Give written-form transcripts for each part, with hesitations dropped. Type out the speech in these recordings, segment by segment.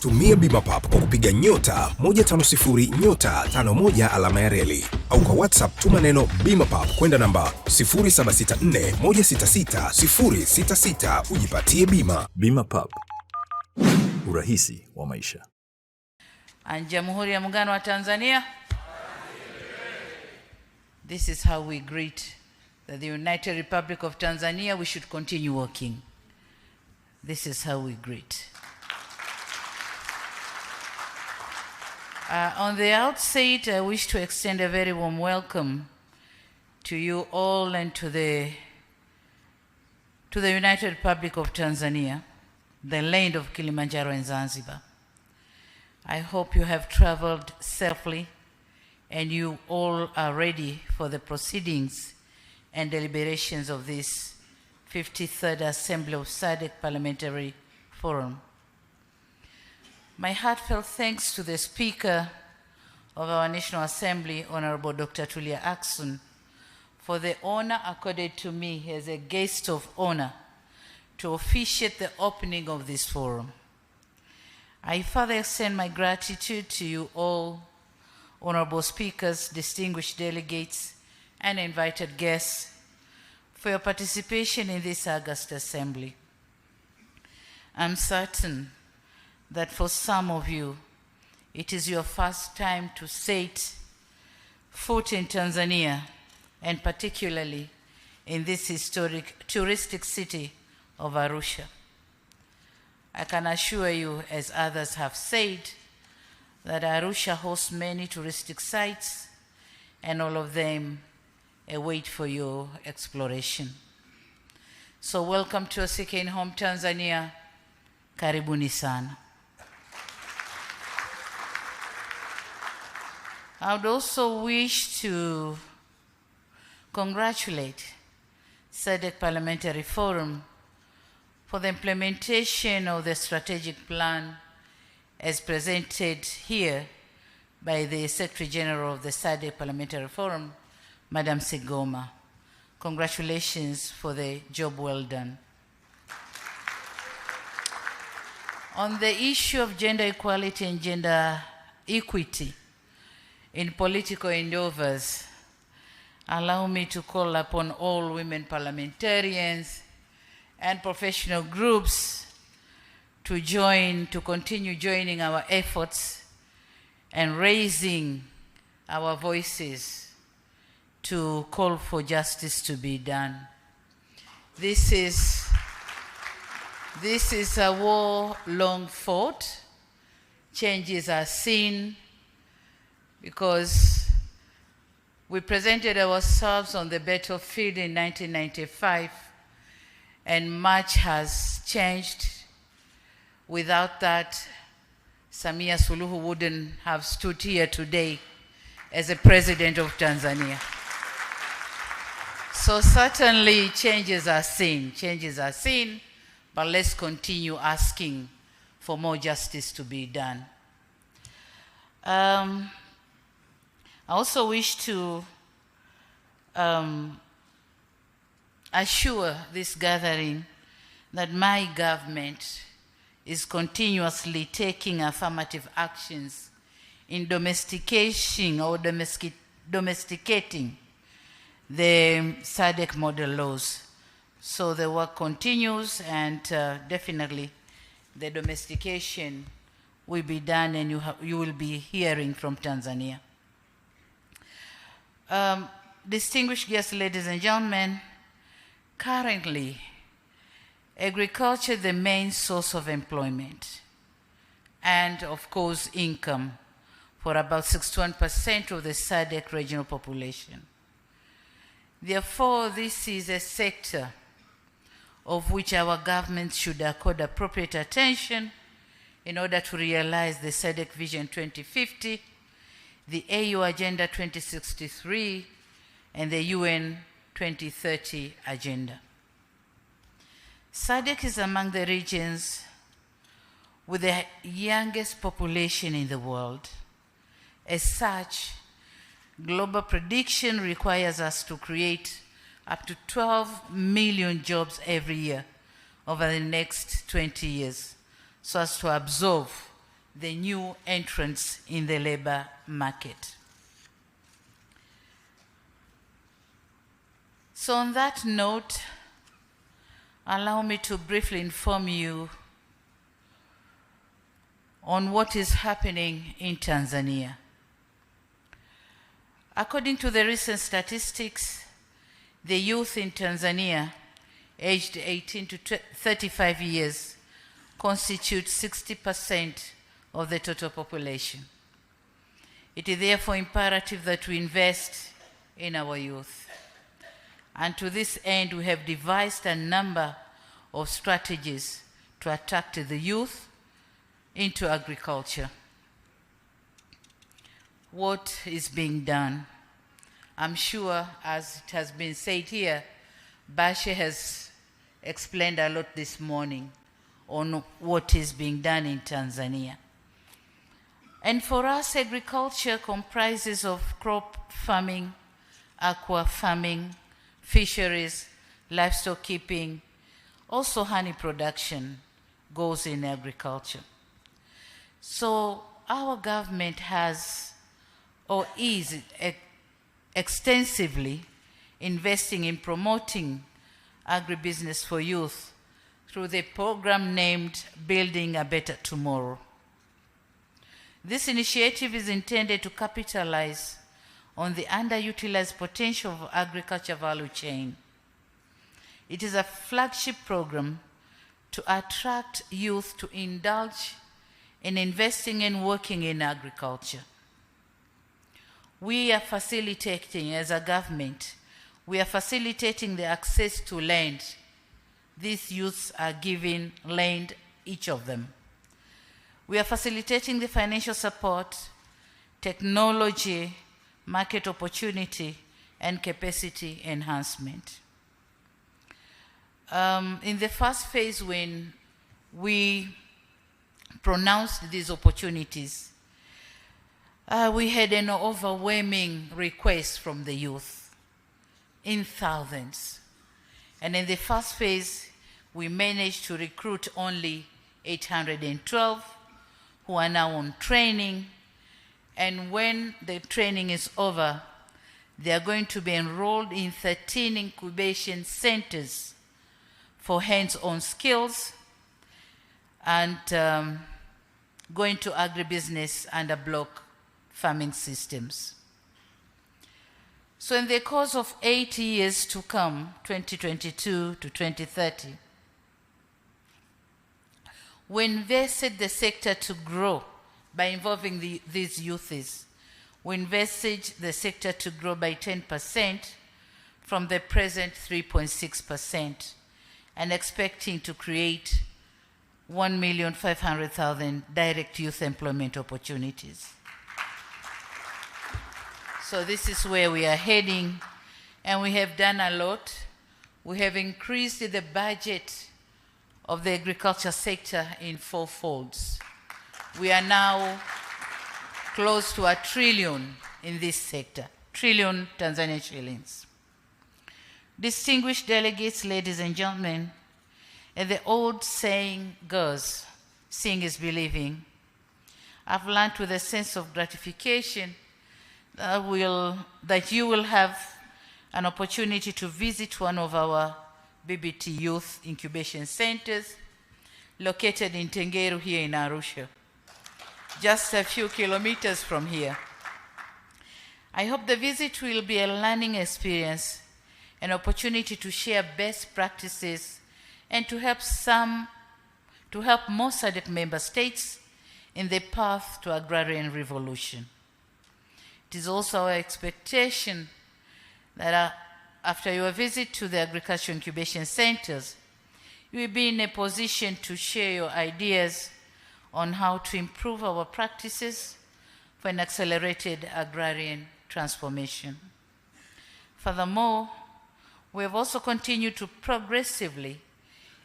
Tumia Bima Pap kwa kupiga nyota 150 nyota 51 alama ya reli au kwa WhatsApp tuma neno Bima Pap kwenda namba 0764166066 ujipatie bima. Bima Pap, urahisi wa maisha. Jamhuri ya Muungano wa Tanzania. This is how we greet the United Republic of Tanzania. We should continue working. This is how we greet. On the outset, I wish to extend a very warm welcome to you all and to the United Republic of Tanzania, the land of Kilimanjaro and Zanzibar. I hope you have traveled safely and you all are ready for the proceedings and deliberations of this 53rd Assembly of SADC Parliamentary Forum. My heartfelt thanks to the Speaker of our National Assembly, Honorable Dr. Tulia Ackson, for the honor accorded to me as a guest of honor to officiate the opening of this forum. I further extend my gratitude to you all, honorable speakers, distinguished delegates, and invited guests for your participation in this august assembly. I'm certain that for some of you, it is your first time to set foot in Tanzania, and particularly in this historic touristic city of Arusha. I can assure you, as others have said, that Arusha hosts many touristic sites, and all of them await for your exploration. So welcome to your second home, Tanzania. Karibuni sana. I would also wish to congratulate SADC Parliamentary Forum for the implementation of the strategic plan as presented here by the Secretary General of the SADC Parliamentary Forum, Madam Sigoma. Congratulations for the job well done. On the issue of gender equality and gender equity in political endeavors, allow me to call upon all women parliamentarians and professional groups to continue joining our efforts and raising our voices to call for justice to be done. This is a war long fought. Changes are seen because we presented ourselves on the battlefield in 1995, and much has changed. Without that, Suluhu wouldn't have stood here today as a president of Tanzania. So certainly changes are seen, but let's continue asking for more justice to be done. I also wish to assure this gathering that my government is continuously taking affirmative actions in domesticating the SADC model laws. So the work continues, and definitely the domestication will be done, and you will be hearing from Tanzania. Distinguished guests, ladies and gentlemen, currently, agriculture is the main source of employment and, of course, income for about 61% of the SADC regional population. Therefore, this is a sector of which our government should accord appropriate attention in order to realize the SADC Vision 2050, the AU Agenda 2063, and the UN 2030 Agenda. SADC is among the regions with the youngest population in the world. As such, global prediction requires us to create up to 12 million jobs every year over the next 20 years, so as to absorb the new entrants in the labor market. So on that note, allow me to briefly inform you on what is happening in Tanzania. According to the recent statistics, the youth in Tanzania aged 18 to 35 years constitute 60% of the total population. It is therefore imperative that we invest in our youth. And to this end, we have devised a number of strategies to attract the youth into agriculture. What is being done? I'm sure, as it has been said here, Bashe has explained a lot this morning on what is being done in Tanzania. And for us, agriculture comprises of crop farming, aqua farming, fisheries, livestock keeping, also honey production goes in agriculture. So our government has or is extensively investing in promoting agribusiness for youth through the program named Building a Better Tomorrow. This initiative is intended to capitalize on the underutilized potential of agriculture value chain. It is a flagship program to attract youth to indulge in investing and working in agriculture. We are facilitating, as a government, we are facilitating the access to land. These youths are given land, each of them. We are facilitating the financial support, technology, market opportunity, and capacity enhancement. In the first phase, when we pronounced these opportunities, we had an overwhelming request from the youth in thousands. And in the first phase, we managed to recruit only 812 who are now on training. And when the training is over, they are going to be enrolled in 13 incubation centers for hands-on skills and going to agribusiness under block farming systems. So in the course of 8 years to come, 2022 to 2030, we invested the sector to grow by involving these youths. We invested the sector to grow by 10% from the present 3.6% and expecting to create 1,500,000 direct youth employment opportunities. So this is where we are heading, and we have done a lot. We have increased the budget of the agriculture sector in 4 folds. We are now close to 1 trillion in this sector, trillion Tanzanian shillings. Distinguished delegates, ladies and gentlemen, as the old saying goes, seeing is believing, I've learned with a sense of gratification that you will have an opportunity to visit one of our BBT Youth Incubation Centers located in Tengeru here in Arusha, just a few kilometers from here. I hope the visit will be a learning experience, an opportunity to share best practices and to help more SADC member states in the path to agrarian revolution. It is also our expectation that after your visit to the agriculture incubation centers, you will be in a position to share your ideas on how to improve our practices for an accelerated agrarian transformation. Furthermore, we have also continued to progressively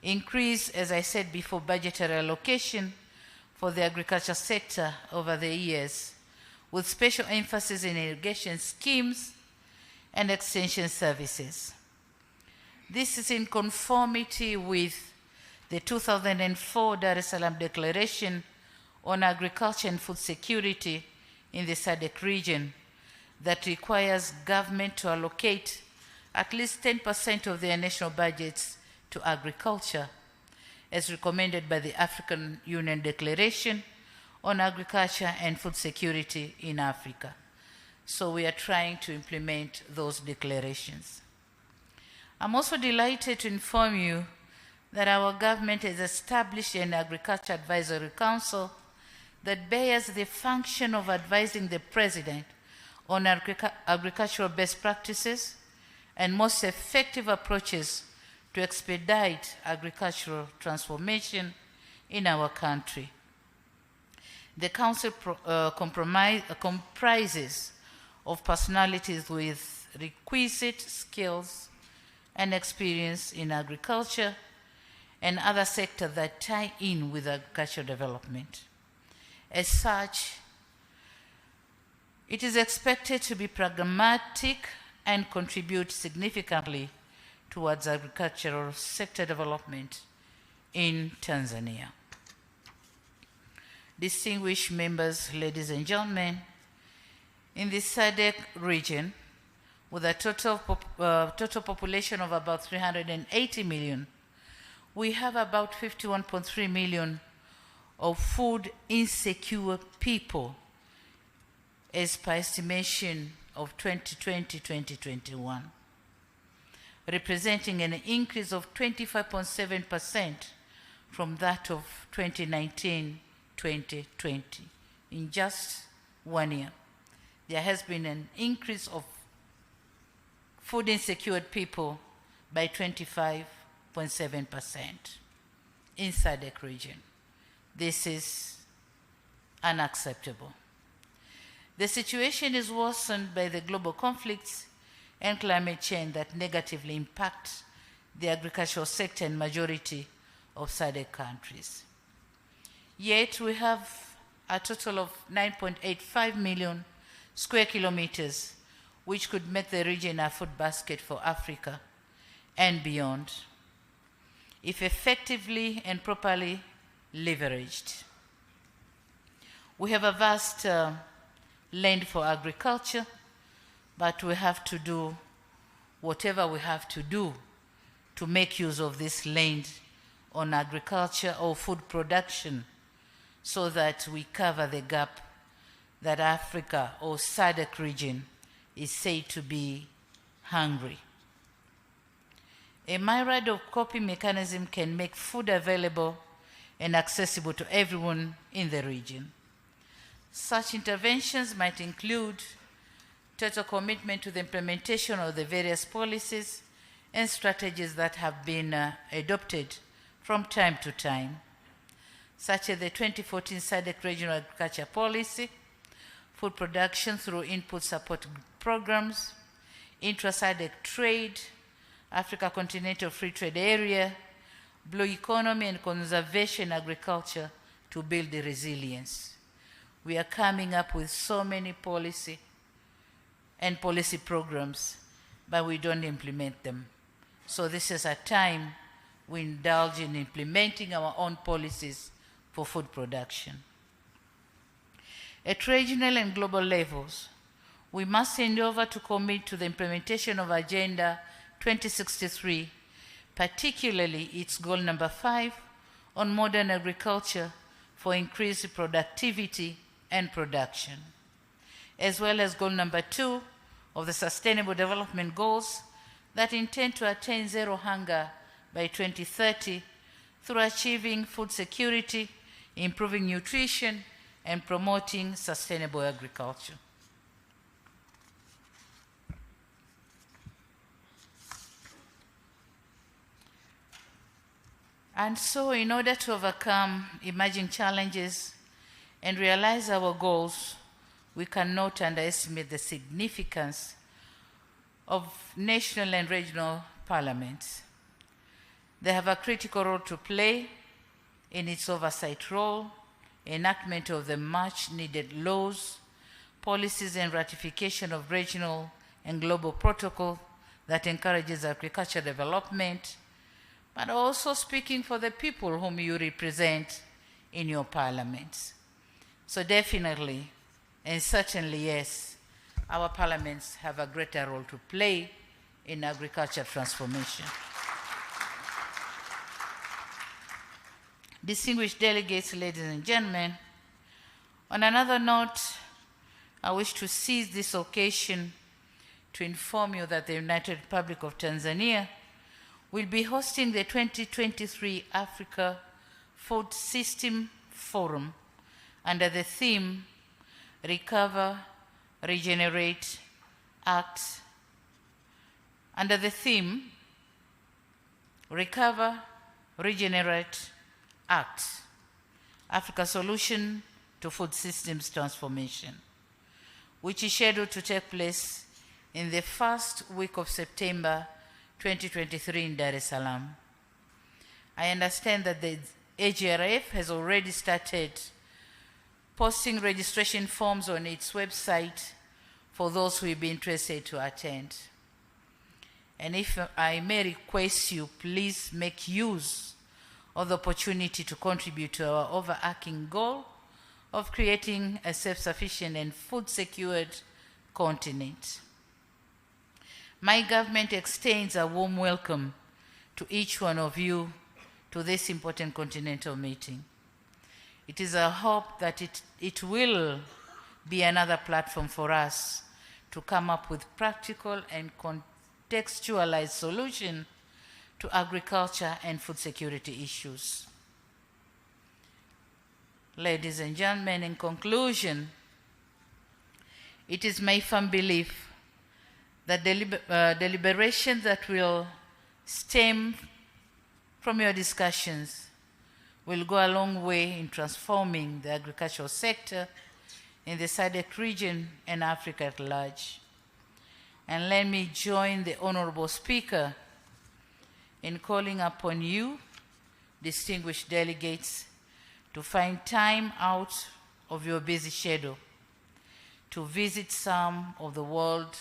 increase, as I said before, budgetary allocation for the agriculture sector over the years, with special emphasis in irrigation schemes and extension services. This is in conformity with the 2004 Dar es Salaam Declaration on agriculture and food security in the SADC region that requires government to allocate at least 10% of their national budgets to agriculture, as recommended by the African Union Declaration on Agriculture and Food Security in Africa. So we are trying to implement those declarations. I'm also delighted to inform you that our government has established an Agriculture Advisory Council that bears the function of advising the President on agricultural best practices and most effective approaches to expedite agricultural transformation in our country. The Council comprises of personalities with requisite skills and experience in agriculture and other sectors that tie in with agricultural development. As such, it is expected to be pragmatic and contribute significantly towards agricultural sector development in Tanzania. Distinguished members, ladies and gentlemen, in the SADC region, with a total population of about 380 million, we have about 51.3 million of food insecure people as per estimation of 2020-2021, representing an increase of 25.7% from that of 2019-2020. In just 1 year, there has been an increase of food insecure people by 25.7% in SADC region. This is unacceptable. The situation is worsened by the global conflicts and climate change that negatively impact the agricultural sector in majority of SADC countries. Yet we have a total of 9.85 million square kilometers, which could make the region a food basket for Africa and beyond, if effectively and properly leveraged. We have a vast land for agriculture, but we have to do whatever we have to do to make use of this land on agriculture or food production so that we cover the gap that Africa or SADC region is said to be hungry. A myriad of coping mechanism can make food available and accessible to everyone in the region. Such interventions might include total commitment to the implementation of the various policies and strategies that have been adopted from time to time, such as the 2014 SADC Regional Agriculture Policy, food production through input support programs, intra-SADC trade, Africa Continental Free Trade Area, blue economy and conservation agriculture to build the resilience. We are coming up with so many policy programs, but we don't implement them. So this is a time we indulge in implementing our own policies for food production. At regional and global levels, we must endeavor to commit to the implementation of Agenda 2063, particularly its goal number 5 on modern agriculture for increased productivity and production, as well as goal number 2 of the Sustainable Development Goals that intend to attain zero hunger by 2030 through achieving food security, improving nutrition, and promoting sustainable agriculture. And so, in order to overcome emerging challenges and realize our goals, we cannot underestimate the significance of national and regional parliaments. They have a critical role to play in its oversight role, enactment of the much needed laws, policies, and ratification of regional and global protocol that encourages agricultural development, but also speaking for the people whom you represent in your parliaments. So definitely, and certainly yes, our parliaments have a greater role to play in agriculture transformation. Distinguished delegates, ladies and gentlemen, on another note, I wish to seize this occasion to inform you that the United Republic of Tanzania will be hosting the 2023 Africa Food System Forum under the theme Recover, Regenerate, Act. Under the theme Recover, Regenerate, Act, Africa Solution to Food Systems Transformation, which is scheduled to take place in the first week of September 2023 in Dar es Salaam. I understand that the AGRF has already started posting registration forms on its website for those who will be interested to attend. And if I may request you, please make use of the opportunity to contribute to our overarching goal of creating a self-sufficient and food-secured continent. My government extends a warm welcome to each one of you to this important continental meeting. It is our hope that it will be another platform for us to come up with practical and contextualized solutions to agriculture and food security issues. Ladies and gentlemen, in conclusion, it is my firm belief that deliberations that will stem from your discussions will go a long way in transforming the agricultural sector in the SADC region and Africa at large. And let me join the Honorable Speaker in calling upon you, distinguished delegates, to find time out of your busy schedule to visit some of the world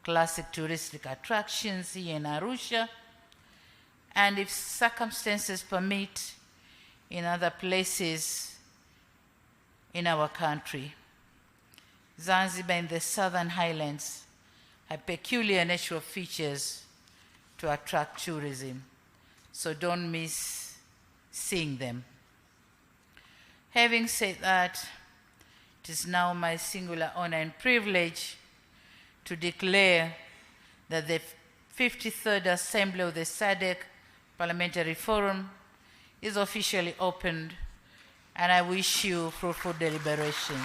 classic touristic attractions here in Arusha, and if circumstances permit, in other places in our country. Zanzibar and the Southern Highlands have peculiar natural features to attract tourism, so don't miss seeing them. Having said that, it is now my singular honor and privilege to declare that the 53rd Assembly of the SADC Parliamentary Forum is officially opened, and I wish you fruitful deliberations.